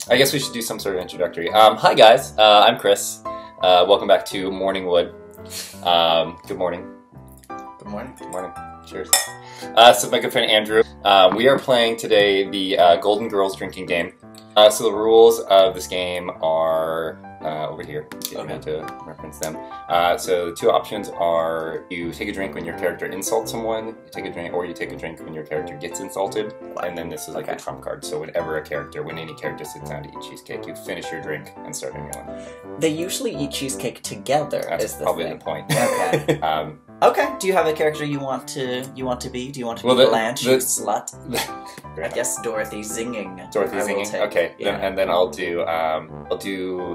I guess we should do some sort of introductory. Hi guys, I'm Chris. Welcome back to Morningwood. Good morning. Good morning. Good morning. Cheers. So my good friend Andrew, we are playing today the Golden Girls drinking game. So the rules of this game are over here, if you want to reference them. So the two options are you take a drink when your character insults someone, you take a drink, or you take a drink when your character gets insulted, and then this is like the trump card. So when any character sits down to eat cheesecake, you finish your drink and start a new one. They usually eat cheesecake together. That's probably the point. Okay. Okay. Do you have a character you want to be? Do you want to be Blanche, slut? I guess Dorothy zinging. Dorothy zinging. Okay. Yeah. And then I'll do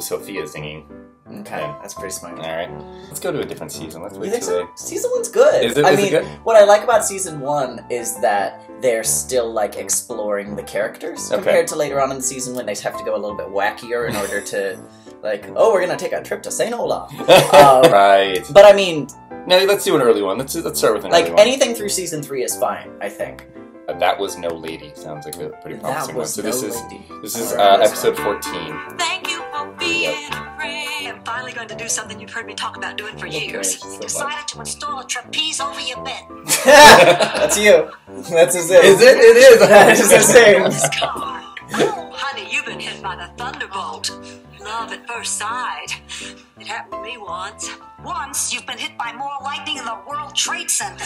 Sophia zinging. Okay, that's pretty smart. All right. Let's go to a different season. Let's wait. You think so? Season 1's good. Is it good? What I like about season 1 is that they're still like exploring the characters compared to later on in the season when they have to go a little bit wackier in order to, like, oh, we're gonna take a trip to Saint Olaf. Right. But I mean, no, let's do an early one. Let's start with an early one. Like anything through season 3 is fine, I think. That was No Lady. Sounds like a pretty promising one. So this is Alright, episode 14. Thank you for being a friend. I'm finally going to do something you've heard me talk about doing for years. Decided to install a trapeze over your bed. That's you. That's his name. Is it? It is. That is his name. Oh, honey, you've been hit by the thunderbolt. Love at first sight. It happened to me once. Once, you've been hit by more lightning in the World Trade Center.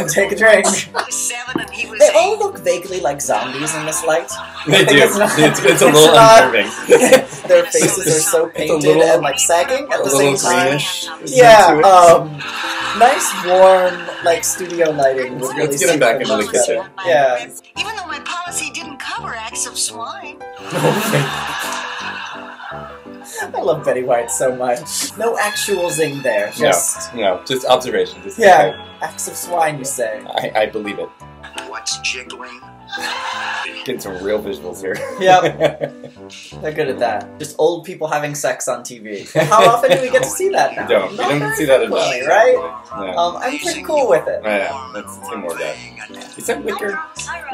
Take a drink. I was 7 and he was They 8. all look vaguely like zombies in this light. They do. It's a little unnerving. Their faces are so painted and like sagging at the same time. Greenish. Yeah. Nice warm like studio lighting. Let's get him back into the kitchen. Yeah. Even though my policy didn't cover acts of swine. I love Betty White so much. No actual zing there. Just no, just observation. Just acts of swine, you say. I believe it. What's jiggling? Getting some real visuals here. Yep. They're good at that. Just old people having sex on TV. How often do we get to see that now? We don't see that enough. Funny, right? Yeah. I'm pretty cool with it. Yeah, let's see more of that. Is that Wicker?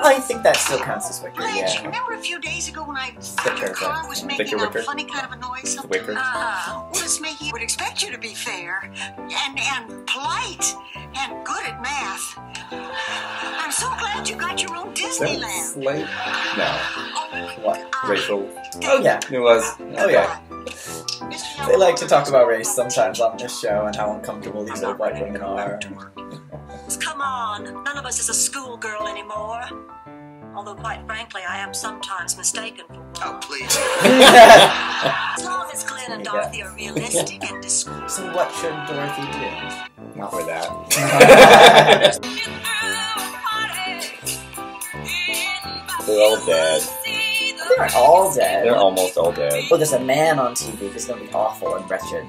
I think that still counts as Wicker, Blanche, yeah. remember a few days ago when I thought your car was making a funny kind of a noise? Wicker? Well, it's making. Would expect you to be fair and polite and good at math. I'm so glad you got your own Disneyland. Slate? No. What? Racial? Oh yeah. It was. Oh yeah. They like to talk about race sometimes on this show and how uncomfortable these old white women are. Come on, none of us is a schoolgirl anymore. Although, quite frankly, I am sometimes mistaken for one. Oh, please. As long as Glenn and Dorothy are realistic and discreet. So what should Dorothy do? Not for that. They're all dead. They're all dead. They're almost all dead. Oh, there's a man on TV who's going to be awful and wretched.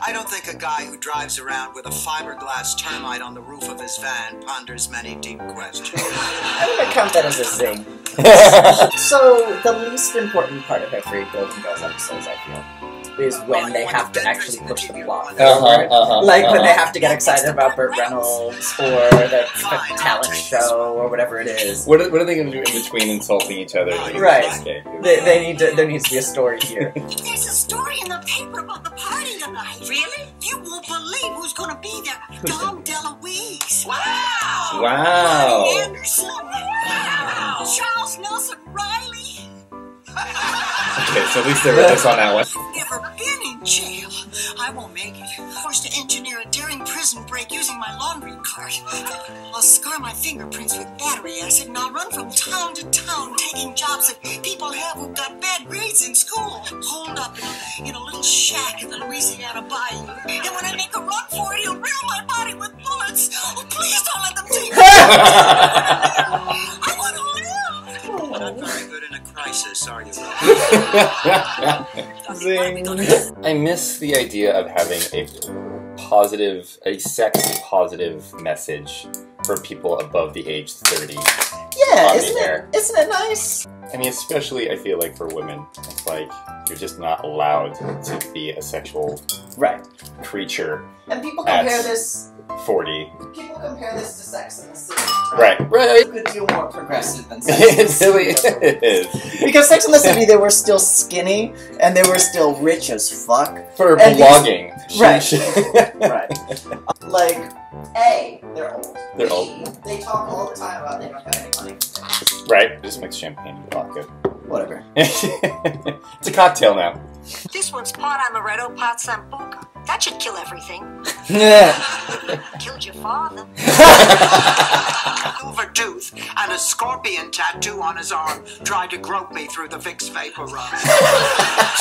I don't think a guy who drives around with a fiberglass termite on the roof of his van ponders many deep questions. I'm going to count that as a zing. So, the least important part of every Golden Girls episodes, I feel, is when they have to actually push the plot forward. Like when they have to get excited about Burt Reynolds or the talent show or whatever it is. What are they going to do in between insulting each other? Right. There needs to be a story here. There's a story in the paper about the party tonight. Really? You won't believe who's going to be there. Dom DeLuise. Wow! Wow! Bonnie Anderson. Wow! Charles Nelson Riley. Okay, so at least they're with us on that one. Never been in jail. I won't make it. Forced to engineer a daring prison break using my laundry cart. I'll scar my fingerprints with battery acid and I'll run from town to town taking jobs that people have who've got bad grades in school. Holed up in a little shack in the Louisiana bayou. And when I make a run for it, he'll riddle my body with bullets. Oh, please don't let them take me. I want to live. Not very good in a crisis, are you? Zing. I miss the idea of having a sex-positive message for people above the age 30. Yeah, on isn't the air. it nice? I mean, especially I feel like for women, it's like you're just not allowed to be a sexual Right. creature. And people compare this 40. People compare this to Sex and the City. Right. A good deal more progressive than Sex and the It City. really is. Because Sex and the City, they were still skinny, and they were still rich as fuck. For And blogging. Right. Sheesh. Right. Like, A, they're old. They're B, old. they talk all the time about they don't have any money. Right. Just mix champagne and vodka. Whatever. It's a cocktail now. This one's pot amaretto, pot sambuca. That should kill everything. Killed your father. Silver tooth and a scorpion tattoo on his arm tried to grope me through the Vicks vapor rub.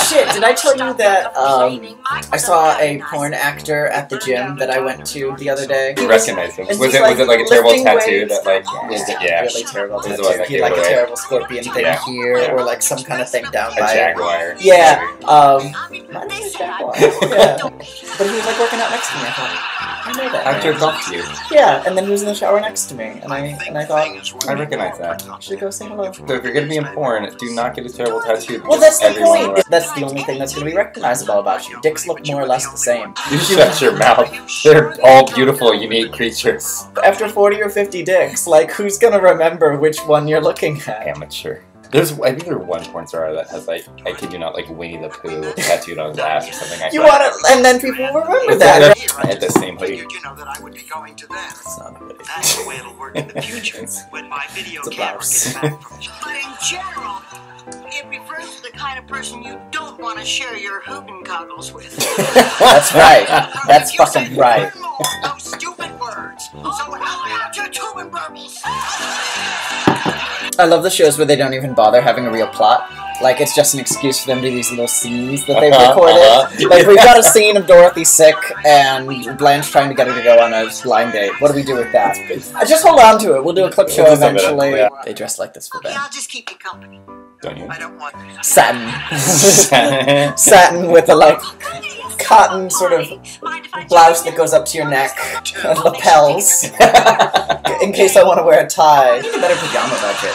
Shit, did I tell you that I saw a porn actor at the gym that I went to the other day? You recognize him. It's Was just it like a terrible lifting tattoo weights. that like was it, yeah. Really terrible This is tattoo. what I He had like a gave away. terrible scorpion thing Yeah. here, Yeah. or like some kind of thing down A by jaguar. Yeah, mine They was say Jaguar. I Yeah. don't. But he was like working out next to me. I thought, I know that. Actor man. talked to you. Yeah, and then he was in the shower next to me, and I thought, I recognize that. I should go say hello. So if you're gonna be in porn, do not get a terrible tattoo. Well, that's the everyone point. That's the only thing that's going to be recognizable about you. Dicks look more or less the same. You shut your mouth. They're all beautiful, unique creatures. After 40 or 50 dicks, like, who's going to remember which one you're looking at? Amateur. I think there's one porn star that has like, I kid you not, like Winnie the Pooh tattooed on his ass or something like You that. want to, and then people will remember It's that. like I had the same hoodie. You know that I would be going to them. It's not a hoodie. That's the way it'll work in the future when my video It's a camera blouse. gets back from But in general, it refers to the kind of person you don't want to share your Hooten goggles with. That's right. That's If you say fucking right. one more of those stupid words. So how about your tube and burbles? I love the shows where they don't even bother having a real plot. Like, it's just an excuse for them to do these little scenes that they've recorded. Like, we've got a scene of Dorothy sick and Blanche trying to get her to go on a blind date. What do we do with that? Just hold on to it. We'll do a clip show We'll do something, eventually. yeah. They dress like this for Okay, Ben. I'll just keep you company. Don't you? I don't want Satin. Satin with a, like, cotton sort of blouse that goes up to your neck and lapels. In case I want to wear a tie. Better pajama budget.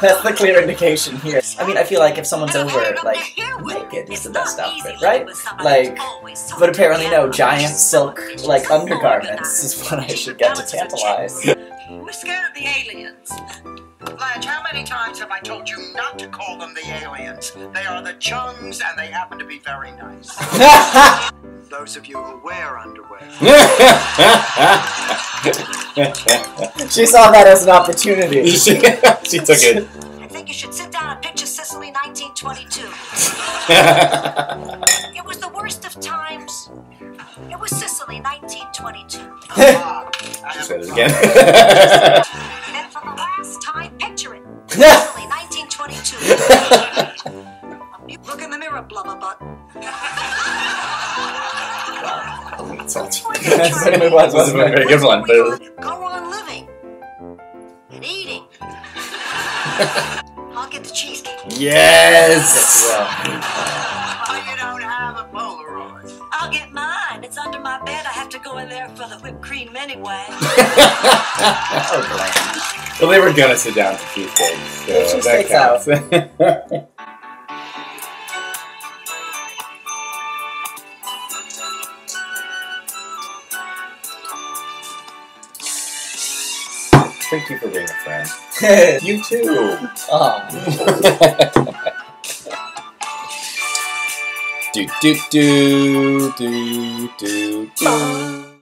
That's the clear indication here. I mean, I feel like if someone's over, like, naked is the best outfit, right? Like, but apparently no, giant silk, like, undergarments is what I should get to tantalize. We're scared of the aliens. Blanche, how many times have I told you not to call them the aliens? They are the chungs, and they happen to be very nice. Those of you who wear underwear. She saw that as an opportunity. she took it. I think you should sit down and picture Sicily 1922. It was the worst of times. It was Sicily 1922. Said it again. And for the last time, picture it. Sicily 1922. Look in the mirror, blubber butt. Insult. That's what it was, This is a very good one. Go on living and eating. I'll get the cheesecake. Yes. You don't have a Polaroid. I'll get mine. It's under my bed. I have to go in there for the whipped cream anyway. Oh, Blanche. Well, they were gonna sit down to cheesecakes, so that Cheesecakes out. counts. Thank you for being a friend. You too. Oh. Do do do do do do.